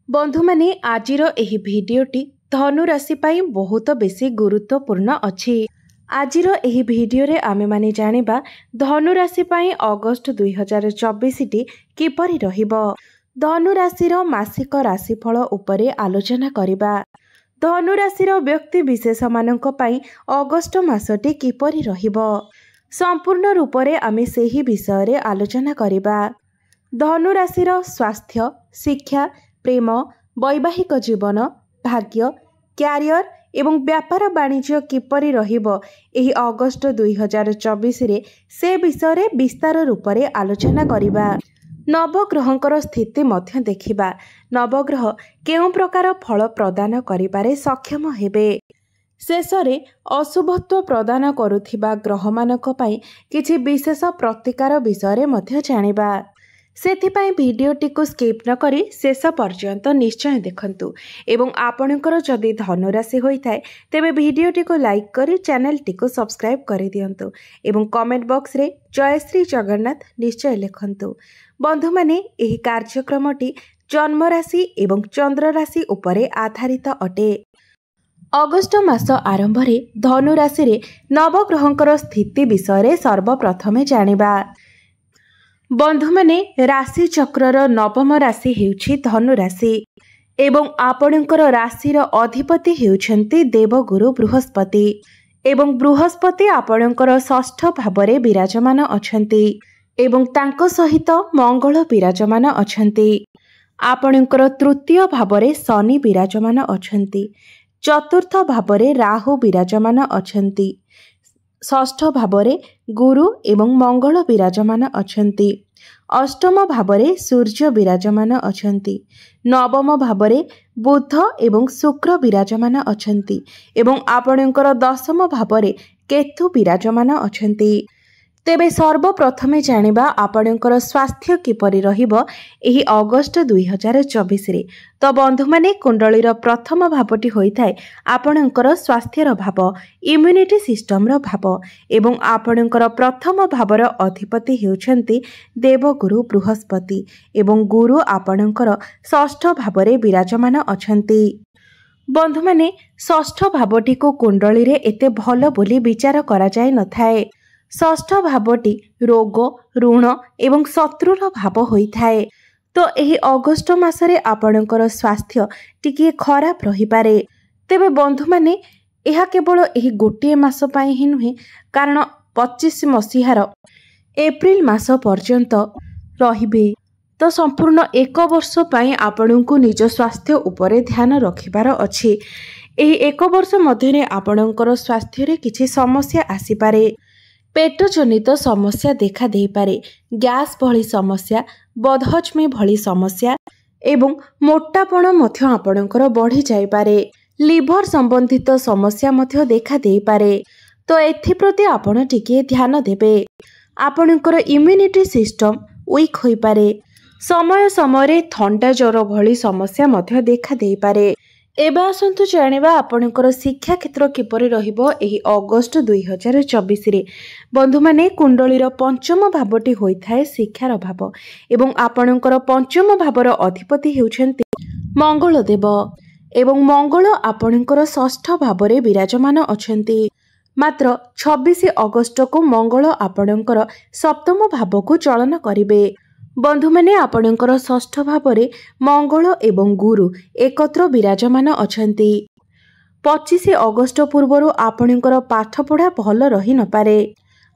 बंधु माने आजिर एही भिडियोटी धनु राशि पाई बहुत बेसी गुरुत्वपूर्ण अछि। आजिर एही भिडियो रे आमे माने जानिबा धनु राशि पाई अगस्त 2024 टी किपरि रहिबो। धनु राशिर मासिक राशिफल उपरे आलोचना करिबा। धनु राशिर व्यक्ति विशेष मानक पाई अगस्त मासटी किपरि रहिबो संपूर्ण रूप रे आमे सेही विषय रे आलोचना करिबा। धनु राशिर स्वास्थ्य, शिक्षा, प्रेम, वैवाहिक जीवन, भाग्य, क्यारियर एवं व्यापार वाणिज्य किपरि रहिबो एही अगस्त 2024 रे से विषय रे विस्तार रूप रे आलोचना करिबा। नवग्रहंकर स्थिति मध्य देखिबा। नवग्रह केउं प्रकार फल प्रदान करिबारे सक्षम हेबे। शेषरे अशुभत्व प्रदान करुथिबा ग्रहमानक पई किछि विशेष प्रतिकार विषय रे मध्य जानिबा। सेथिपाई भिडियोटी को स्किप न करी शेष पर्यंत निश्चय देखंतु एवं आपणकर जदि धनु राशि होइथाय तेबे भिडियोटी को लाइक करी चैनल टी को सब्सक्राइब करि दियंतु एवं कमेंट बॉक्स रे जय श्री जगन्नाथ निश्चय लिखंतु। बंधु माने एही कार्यक्रमटी जन्म राशि एवं चंद्र राशि उपरे आधारित अटे। अगस्त मास आरंभ रे धनु राशि रे नवग्रहंकर स्थिति विषय रे सर्वप्रथमे जानिबा। बंधु माने राशि चक्रर नवम राशि हेउछि धनु राशि एवं आपणकर राशिर अधिपति हेउछन्ति देवगुरु बृहस्पति एवं बृहस्पति आपणकर षष्ठ भावरे विराजमान अछन्ति एवं तांको सहित मंगल विराजमान अछन्ति। आपणकर तृतीय भावरे शनि विराजमान अछन्ति, चतुर्थ भावरे राहु विराजमान अछन्ति, षष्ठ भावरे गुरु एवं मंगल विराजमान अछन्ति, अष्टम भावरे सूर्य विराजमान अछन्ति, नवम भावरे बुध एवं शुक्र विराजमान अछन्ति एवं आपणकर दशम भावरे केतु विराजमान अछन्ति। तेबे सर्वप्रथमे जानिबा आपणकर स्वास्थ्य किपरि रहिबो एही अगस्त 2024 रे। तो बंधु माने कुंडलीर प्रथम भावटी होइथाय आपणकर स्वास्थ्यर भाव, इम्यूनिटी सिस्टम रो भाव एवं आपणकर प्रथम भावर अधिपति हेउछन्ति देवगुरु बृहस्पति एवं गुरु आपणकर षष्ठ भावरे विराजमान अछन्ति। बंधु माने षष्ठ भावटी को कुंडली रे एते भलो बोली विचार करा जाय नथाय। षष्ठ भावटी रोग, ऋण एवं शत्रुर भाव होइथाय। तो एही अगस्त मासरे आपणकर स्वास्थ्य टिके खराब रही पारे। तेबे बंधु माने एहा केवल एही गोटिए मास पाई ही नुहे, कारण 25 मसीहार एप्रिल मास पर्यंत रहिबे। तो संपूर्ण एक वर्ष पाई आपणଙ୍କୁ निज स्वास्थ्य उपरे ध्यान रखिबार अछि। एही एक वर्ष मध्यरे आपणଙ୍କର स्वास्थ्य किछि समस्या आसी पारे। पेट जनित समस्या देखा दे पारे, गैस भली समस्या, बदहजमी भली समस्या एवं मोटापण मध्य आपणଙ୍କର बढ़ी जाय पारे। लिवर संबंधित समस्या मध्य देखा दे पारे। तो एथि प्रति आपण टिके ध्यान देबे। आपणଙ୍କର इम्यूनिटी सिस्टम वीक होई पारे। समय समय थंडा ज्वर भली समस्या मध्य देखा दे पारे। एबे आसंतु जानिबा आपणकर शिक्षा क्षेत्र किपरि रहिबो एही अगस्त 2024 रे। बंधु माने कुंडलीर पंचम भावटी होइथाय शिक्षार भाव एवं आपणकर पंचम भावर अधिपति हेउछन्ति मंगल देव एवं मंगल आपणकर षष्ठ भावरे विराजमान अछन्ति। मात्र 26 अगस्त को मंगल आपणकर सप्तम भाव को चलन करिवे। बंधु माने आपणकर षष्ठ भावरे मंगल एवं गुरु एकत्र विराजमान अछन्ति। 25 अगस्त पूर्वरु आपणकर पाठ पढ़ा भल रही न पारे।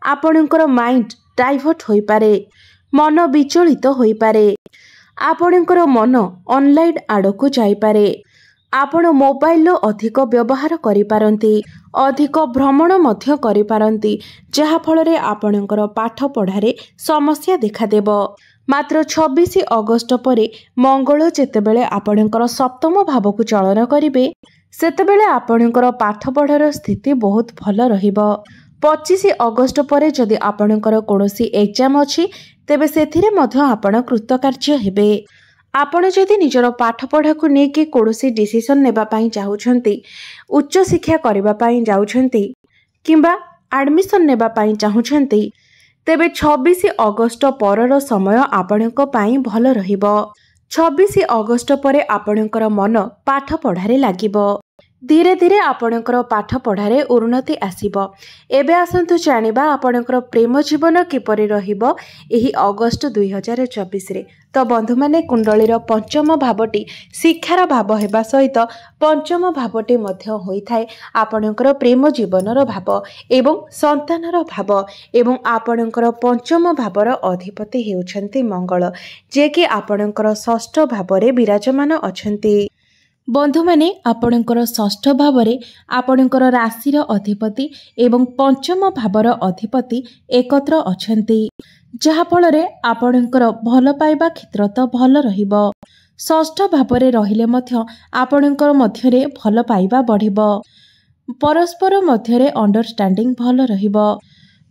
आपणकर माइंड डाइवर्ट होई पारे, मन विचलित होई पारे, आपणकर मन ऑनलाइन आड़कू जाई पारे। आपण मोबाइल अधिक व्यवहार करि पारंती, अधिक भ्रमण मध्य करि पारंती, जहा फल रे आपणकर पाठ पढ़ारे समस्या देखा देबो। मात्र 26 अगस्त परे मंगल जेतेबेले आपणकर सप्तम भाव को चलन करिवे सेतेबेले आपणकर पाठ पढ़ार स्थिति बहुत भल रहिबो। 25 अगस्त परे जदि आपणकर कोनोसी एग्जाम अछि तेबे सेथिरे मध्य आपण कृतकार्य हेबे। आपण जदि निजर पाठ पढ़ा को नेकी कोनोसी डिसिजन नेबा पई चाहुछंती, उच्च शिक्षा करिबा पई जाउछंती किंबा एडमिशन नेबा पई चाहुछंती तेबे 26 अगस्त परर समय आपणक पाई भल रहिबो। 26 ଅଗଷ୍ଟ ପରେ ଆପଣଙ୍କର ମନ ପାଠ ପଢ଼ାରେ ଲାଗିବ। ଧୀରେ ଧୀରେ ଆପଣଙ୍କର ପାଠ ପଢ଼ାରେ ଉନ୍ନତି ଆସିବ। ଏବେ ଆସନ୍ତୁ ଜାଣିବା ଆପଣଙ୍କର ପ୍ରେମ ଜୀବନ କିପରି ରହିବ ଏହି ଅଗଷ୍ଟ 2024ରେ। ତ ବନ୍ଧୁମାନେ, କୁଣ୍ଡଳୀର ପଞ୍ଚମ ଭାବଟି ଶିକ୍ଷାର ଭାବ ହେବା ସହିତ ପଞ୍ଚମ ଭାବଟି ମଧ୍ୟ ହୋଇଥାଏ ଆପଣଙ୍କର ପ୍ରେମ ଜୀବନର ଭାବ ଏବଂ ସନ୍ତାନର ଭାବ। ଏବଂ ଆପଣଙ୍କର ପଞ୍ଚମ ଭାବର ଅଧିପତି ହେଉଛନ୍ତି ମଙ୍ଗଳ, ଯିଏକି ଆପଣଙ୍କର ଷଷ୍ଠ ଭାବରେ ବିରାଜମାନ ଅଛନ୍ତି। ବନ୍ଧୁମାନେ, ଆପଣଙ୍କର ଷଷ୍ଠ ଭାବରେ ଆପଣଙ୍କର ରାଶିର ଅଧିପତି ଏବଂ ପଞ୍ଚମ ଭାବର ଅଧିପତି ଏକତ୍ର ଅଛନ୍ତି, ଯାହାଫଳରେ ଆପଣଙ୍କର ଭଲ ପାଇବା କ୍ଷେତ୍ର ତ ଭଲ ରହିବ। ଷଷ୍ଠ ଭାବରେ ରହିଲେ ମଧ୍ୟ ଆପଣଙ୍କର ମଧ୍ୟରେ ଭଲ ପାଇବା ବଢ଼ିବ। ପରସ୍ପର ମଧ୍ୟରେ ଅଣ୍ଡରଷ୍ଟାଣ୍ଡିଂ ଭଲ ରହିବ।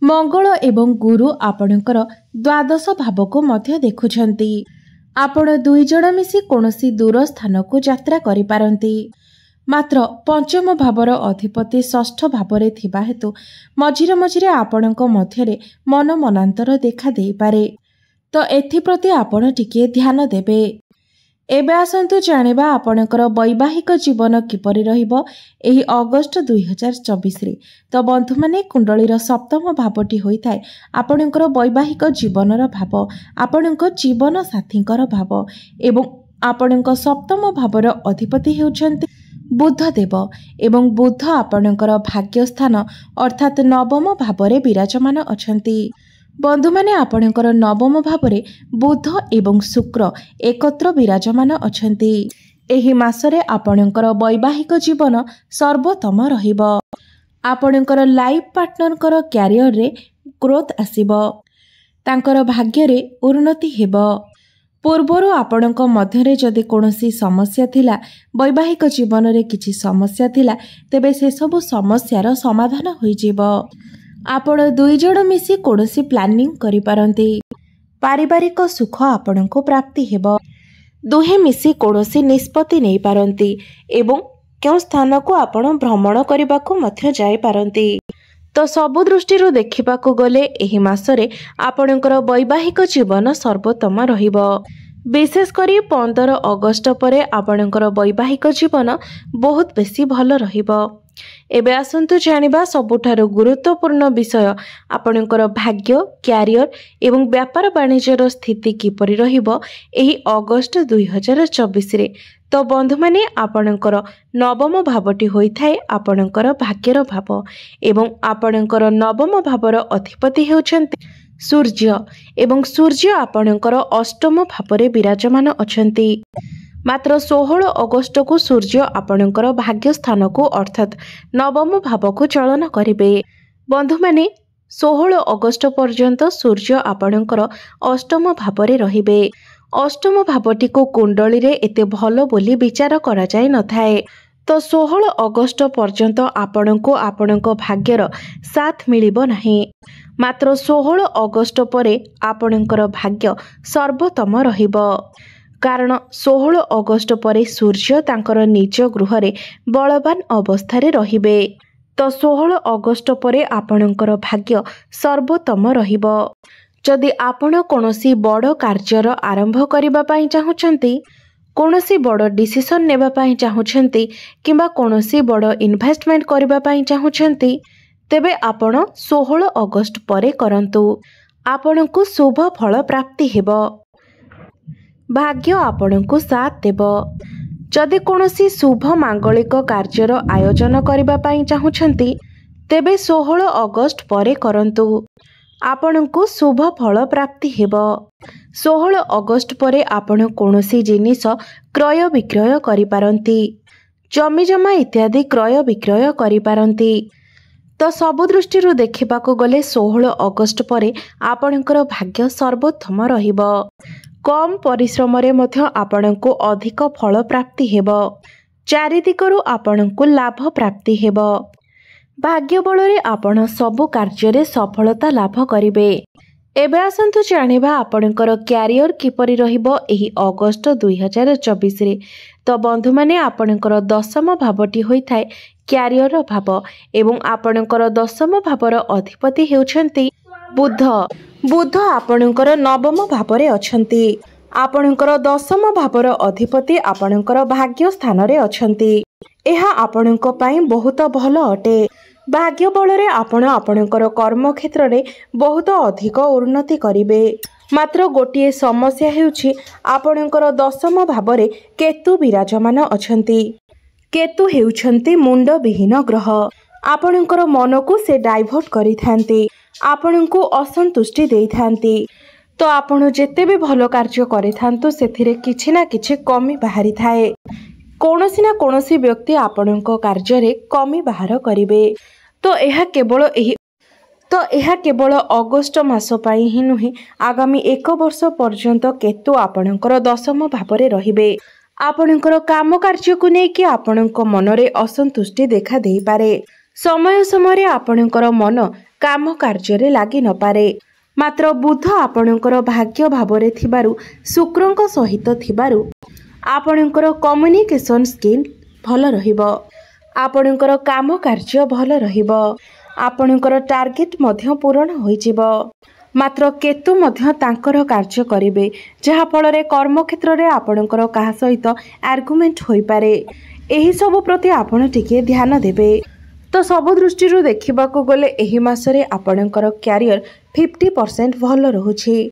ମଙ୍ଗଳ ଏବଂ ଗୁରୁ ଆପଣଙ୍କର ଦ୍ୱାଦଶ ଭାବକୁ ମଧ୍ୟ ଦେଖୁଛନ୍ତି। ଆପଣ ଦୁଇ ଜଣ ମିଶି କୌଣସି ଦୂର ସ୍ଥାନକୁ ଯାତ୍ରା କରିପାରନ୍ତି। ମାତ୍ର ପଞ୍ଚମ ଭାବର ଅଧିପତି ଷଷ୍ଠ ଭାବରେ ଥିବା ହେତୁ ମଝିରେ ମଝିରେ ଆପଣଙ୍କ ମଧ୍ୟରେ ମନାନ୍ତର ଦେଖା ଦେଇପାରେ। ତ ଏଥିପ୍ରତି ଆପଣ ଟିକିଏ ଧ୍ୟାନ ଦେବେ। ଏବେ ଆସନ୍ତୁ ଜାଣିବା ଆପଣଙ୍କର ବୈବାହିକ ଜୀବନ କିପରି ରହିବ ଏହି ଅଗଷ୍ଟ 2024ରେ। ତ ବନ୍ଧୁମାନେ, କୁଣ୍ଡଳୀର ସପ୍ତମ ଭାବଟି ହୋଇଥାଏ ଆପଣଙ୍କର ବୈବାହିକ ଜୀବନର ଭାବ, ଆପଣଙ୍କ ଜୀବନ ସାଥୀଙ୍କର ଭାବ ଏବଂ ଆପଣଙ୍କ ସପ୍ତମ ଭାବର ଅଧିପତି ହେଉଛନ୍ତି ବୁଧ ଦେବ ଏବଂ ବୁଧ ଆପଣଙ୍କର ଭାଗ୍ୟସ୍ଥାନ ଅର୍ଥାତ୍ ନବମ ଭାବରେ ବିରାଜମାନ ଅଛନ୍ତି। ବନ୍ଧୁମାନେ, ଆପଣଙ୍କର ନବମ ଭାବରେ ବୁଧ ଏବଂ ଶୁକ୍ର ଏକତ୍ର ବିରାଜମାନ ଅଛନ୍ତି। ଏହି ମାସରେ ଆପଣଙ୍କର ବୈବାହିକ ଜୀବନ ସର୍ବୋତ୍ତମ ରହିବ। ଆପଣଙ୍କର ଲାଇଫ୍ ପାର୍ଟନରଙ୍କର କ୍ୟାରିୟରରେ ଗ୍ରୋଥ୍ ଆସିବ। ତାଙ୍କର ଭାଗ୍ୟରେ ଉନ୍ନତି ହେବ। ପୂର୍ବରୁ ଆପଣଙ୍କ ମଧ୍ୟରେ ଯଦି କୌଣସି ସମସ୍ୟା ଥିଲା, ବୈବାହିକ ଜୀବନରେ କିଛି ସମସ୍ୟା ଥିଲା, ତେବେ ସେସବୁ ସମସ୍ୟାର ସମାଧାନ ହୋଇଯିବ। ଆପଣ ଦୁଇ ଜଣ ମିଶି କୌଣସି ପ୍ଲାନିଂ କରିପାରନ୍ତି। ପାରିବାରିକ ସୁଖ ଆପଣଙ୍କୁ ପ୍ରାପ୍ତି ହେବ। ଦୁହେଁ ମିଶି କୌଣସି ନିଷ୍ପତ୍ତି ନେଇପାରନ୍ତି ଏବଂ କେଉଁ ସ୍ଥାନକୁ ଆପଣ ଭ୍ରମଣ କରିବାକୁ ମଧ୍ୟ ଯାଇପାରନ୍ତି। ତ ସବୁ ଦୃଷ୍ଟିରୁ ଦେଖିବାକୁ ଗଲେ ଏହି ମାସରେ ଆପଣଙ୍କର ବୈବାହିକ ଜୀବନ ସର୍ବୋତ୍ତମ ରହିବ। ବିଶେଷ କରି 15 ଅଗଷ୍ଟ ପରେ ଆପଣଙ୍କର ବୈବାହିକ ଜୀବନ ବହୁତ ବେଶୀ ଭଲ ରହିବ। ଏବେ ଆସନ୍ତୁ ଜାଣିବା ସବୁଠାରୁ ଗୁରୁତ୍ୱପୂର୍ଣ୍ଣ ବିଷୟ ଆପଣଙ୍କର ଭାଗ୍ୟ, କ୍ୟାରିୟର ଏବଂ ବ୍ୟାପାର ବାଣିଜ୍ୟର ସ୍ଥିତି କିପରି ରହିବ ଏହି ଅଗଷ୍ଟ 2024ରେ। ତ ବନ୍ଧୁମାନେ, ଆପଣଙ୍କର ନବମ ଭାବଟି ହୋଇଥାଏ ଆପଣଙ୍କର ଭାଗ୍ୟର ଭାବ ଏବଂ ଆପଣଙ୍କର ନବମ ଭାବର ଅଧିପତି ହେଉଛନ୍ତି ସୂର୍ଯ୍ୟ ଏବଂ ସୂର୍ଯ୍ୟ ଆପଣଙ୍କର ଅଷ୍ଟମ ଭାବରେ ବିରାଜମାନ ଅଛନ୍ତି। ମାତ୍ର 16 ଅଗଷ୍ଟକୁ ସୂର୍ଯ୍ୟ ଆପଣଙ୍କର ଭାଗ୍ୟସ୍ଥାନକୁ ଅର୍ଥାତ୍ ନବମ ଭାବକୁ ଚଳନ କରିବେ। ବନ୍ଧୁମାନେ, 16 ଅଗଷ୍ଟ ପର୍ଯ୍ୟନ୍ତ ସୂର୍ଯ୍ୟ ଆପଣଙ୍କର ଅଷ୍ଟମ ଭାବରେ ରହିବେ। ଅଷ୍ଟମ ଭାବଟିକୁ କୁଣ୍ଡଳୀରେ ଏତେ ଭଲ ବୋଲି ବିଚାର କରାଯାଇନଥାଏ। ତ 16 ଅଗଷ୍ଟ ପର୍ଯ୍ୟନ୍ତ ଆପଣଙ୍କୁ ଆପଣଙ୍କ ଭାଗ୍ୟର ସାଥ ମିଳିବ ନାହିଁ। ମାତ୍ର 16 ଅଗଷ୍ଟ ପରେ ଆପଣଙ୍କର ଭାଗ୍ୟ ସର୍ବୋତ୍ତମ ରହିବ। କାରଣ 16 ଅଗଷ୍ଟ ପରେ ସୂର୍ଯ୍ୟ ତାଙ୍କର ନିଜ ଗୃହରେ ବଳବାନ ଅବସ୍ଥାରେ ରହିବେ। ତ 16 ଅଗଷ୍ଟ ପରେ ଆପଣଙ୍କର ଭାଗ୍ୟ ସର୍ବୋତ୍ତମ ରହିବ। ଯଦି ଆପଣ କୌଣସି ବଡ଼ କାର୍ଯ୍ୟର ଆରମ୍ଭ କରିବା ପାଇଁ ଚାହୁଁଛନ୍ତି, କୌଣସି ବଡ଼ ଡିସିସନ୍ ନେବା ପାଇଁ ଚାହୁଁଛନ୍ତି କିମ୍ବା କୌଣସି ବଡ଼ ଇନଭେଷ୍ଟମେଣ୍ଟ କରିବା ପାଇଁ ଚାହୁଁଛନ୍ତି, ତେବେ ଆପଣ 16 ଅଗଷ୍ଟ ପରେ କରନ୍ତୁ। ଆପଣଙ୍କୁ ଶୁଭ ଫଳ ପ୍ରାପ୍ତି ହେବ। ଭାଗ୍ୟ ଆପଣଙ୍କୁ ସାଥ ଦେବ। ଯଦି କୌଣସି ଶୁଭ ମାଙ୍ଗଳିକ କାର୍ଯ୍ୟର ଆୟୋଜନ କରିବା ପାଇଁ ଚାହୁଁଛନ୍ତି, ତେବେ 16 ଅଗଷ୍ଟ ପରେ କରନ୍ତୁ। ଆପଣଙ୍କୁ ଶୁଭ ଫଳ ପ୍ରାପ୍ତି ହେବ। 16 ଅଗଷ୍ଟ ପରେ ଆପଣ କୌଣସି ଜିନିଷ କ୍ରୟ ବିକ୍ରୟ କରିପାରନ୍ତି। ଜମିଜମା ଇତ୍ୟାଦି କ୍ରୟ ବିକ୍ରୟ କରିପାରନ୍ତି। ତ ସବୁ ଦୃଷ୍ଟିରୁ ଦେଖିବାକୁ ଗଲେ 16 ଅଗଷ୍ଟ ପରେ ଆପଣଙ୍କର ଭାଗ୍ୟ ସର୍ବୋତ୍ତମ ରହିବ। କମ୍ ପରିଶ୍ରମରେ ମଧ୍ୟ ଆପଣଙ୍କୁ ଅଧିକ ଫଳ ପ୍ରାପ୍ତି ହେବ। ଚାରିଦିଗରୁ ଆପଣଙ୍କୁ ଲାଭ ପ୍ରାପ୍ତି ହେବ। ଭାଗ୍ୟ ବଳରେ ଆପଣ ସବୁ କାର୍ଯ୍ୟରେ ସଫଳତା ଲାଭ କରିବେ। ଏବେ ଆସନ୍ତୁ ଜାଣିବା ଆପଣଙ୍କର କ୍ୟାରିୟର କିପରି ରହିବ ଏହି ଅଗଷ୍ଟ 2024ରେ। ତ ବନ୍ଧୁମାନେ, ଆପଣଙ୍କର ଦଶମ ଭାବଟି ହୋଇଥାଏ କ୍ୟାରିୟର ଭାବ ଏବଂ ଆପଣଙ୍କର ଦଶମ ଭାବର ଅଧିପତି ହେଉଛନ୍ତି ବୁଧ। ବୁଧ ଆପଣଙ୍କର ନବମ ଭାବରେ ଅଛନ୍ତି। आपणकर दशम भावर अधिपति आपणकर भाग्य स्थान रे अछंती। एहा आपणक पई बहुत भल अटे। भाग्य बल रे आपण आपणकर कर्म क्षेत्र रे बहुत अधिक उन्नति करिवे। मात्र गोटिए समस्या हेउछि आपणकर दशम भाव रे केतु विराजमान अछंती। केतु हेउछंती मुंड विहीन ग्रह। आपणकर मन को से डाइवर्ट करिथांती, आपणको असंतुष्टि देइथांती। तो आपण जेते भी भल कार्य करिथांतु सेथिरे किछि ना किछि कमी बाहरी थाए। कौनसी ना कौनसी व्यक्ति आपणको कार्य रे कमी बाहर करिवे। तो यह केवल अगस्ट मास पई ही नुहे, आगामी 1 वर्ष पर्यंत केतु आपणकर दशम भाव रे रहिबे। आपणकर काम कार्य को नेकी आपणको मन रे असंतुष्टि देखा देई पारे। समय समय आपणकर मन काम कार्य रे लागि न पारे। मात्र बुध आपणकर भाग्य भाव रे थिबारु शुक्रଙ୍କ सहित थिबारु आपणकर कम्युनिकेशन स्किल भल रहिबो। आपणकर काम कार्य भल रहिबो। आपणकर टार्गेट मध्य पूर्ण होइजिबो। मात्र केतु मध्य तांकर कार्य करिवे, जहा फल रे कर्म क्षेत्र रे आपणकर काहा सहित आर्गुमेंट होई पारे। एही सब प्रति आपण टिके ध्यान देबे। तो सब दृष्टि देखा गले एही मासरे आपणकर क्यारियर 50% भल रहुछि।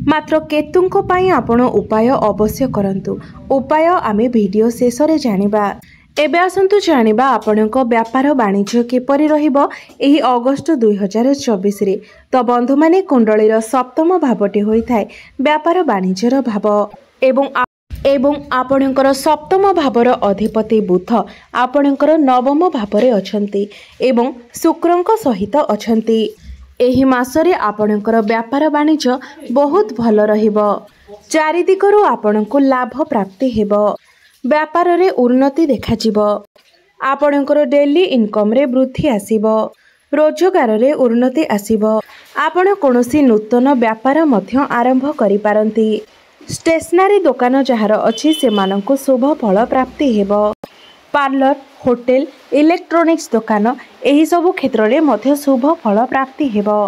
मात्र केतुंको पई आपण उपाय अवश्य करंतु। उपाय आमे वीडियो शेष रे जानिबा। एबे आसंतु जानिबा आपणको व्यापार वाणिज्य किपरि रहिबो एही अगस्त 2024 रे। तो बंधु माने कुंडलीर सप्तम भावटी होई थाए व्यापार वाणिज्यर भाव एवं आपणकर सप्तम भावर अधिपति बुध आपणकर नवम भावरे अछंती एवं शुक्रଙ୍କ सहित अछंती। एही मासरे आपणकर व्यापार वाणिज्य बहुत भल रहिबो। चारि दिगरु आपणको लाभ प्राप्ति हेबो। व्यापार रे उन्नति देखाजिबो। आपणकर डेली इनकम रे वृद्धि आसीबो। रोजगार रे उन्नति आसीबो। आपण कोनोसी नूतन व्यापार मध्य आरंभ करि पारंती। स्टेशनरी दुकान जहार अच्छी से माननको शुभ फल प्राप्ति हेबो। पार्लर, होटेल, इलेक्ट्रोनिक्स दुकान एही सब क्षेत्र रे मध्य शुभ फल प्राप्ति हेबो।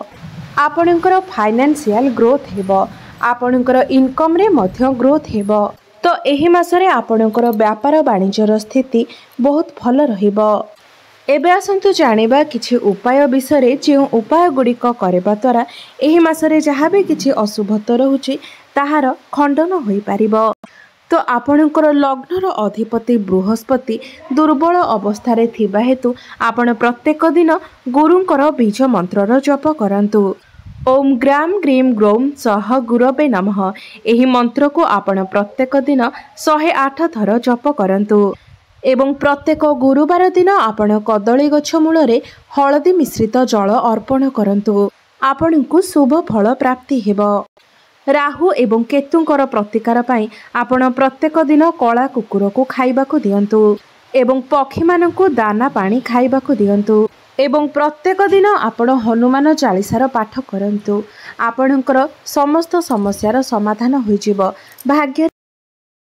आपणकर फाइनेंशियल ग्रोथ हेबो। आपणकर इनकम रे मध्य ग्रोथ हेबो। तो एही मासरे आपणकर व्यापार वाणिज्यर स्थिति बहुत भल रहिबो। एबे आसंतु जानिबा किछि उपाय विषय जो उपाय गुड़िक करबा द्वारा एही मासरे जहाँ भी किछि अशुभत्व रहुछि ताहार खंडन होई पारिबो। तो आपणकर लग्नर अधिपति बृहस्पति दुर्बल अवस्था थिबा हेतु आपण प्रत्येक दिन गुरुंकर बीज मंत्रर जप करंतु। ओम ग्राम ग्रीम ग्रोम सह गुरवे नमः। एही मंत्र को आपण प्रत्येक दिन 108 थर जप करंतु एवं प्रत्येक गुरुवार दिन आपण कदली गछ मूल रे हळदी मिश्रित जल अर्पण करंतु। आपणको शुभ फल प्राप्ति हेबो। राहु एवं केतुंकर प्रतिकार पाई आपण प्रत्येक दिन कला कुकुर को खाइबाकू दियंतु एवं पक्षी मानकू दाना पानी खाइबाकू दियंतु एवं प्रत्येक दिन आपण हनुमान चालीसार पाठ करंतु। आपणकर समस्त समस्यार समाधान होइजिबो। भाग्य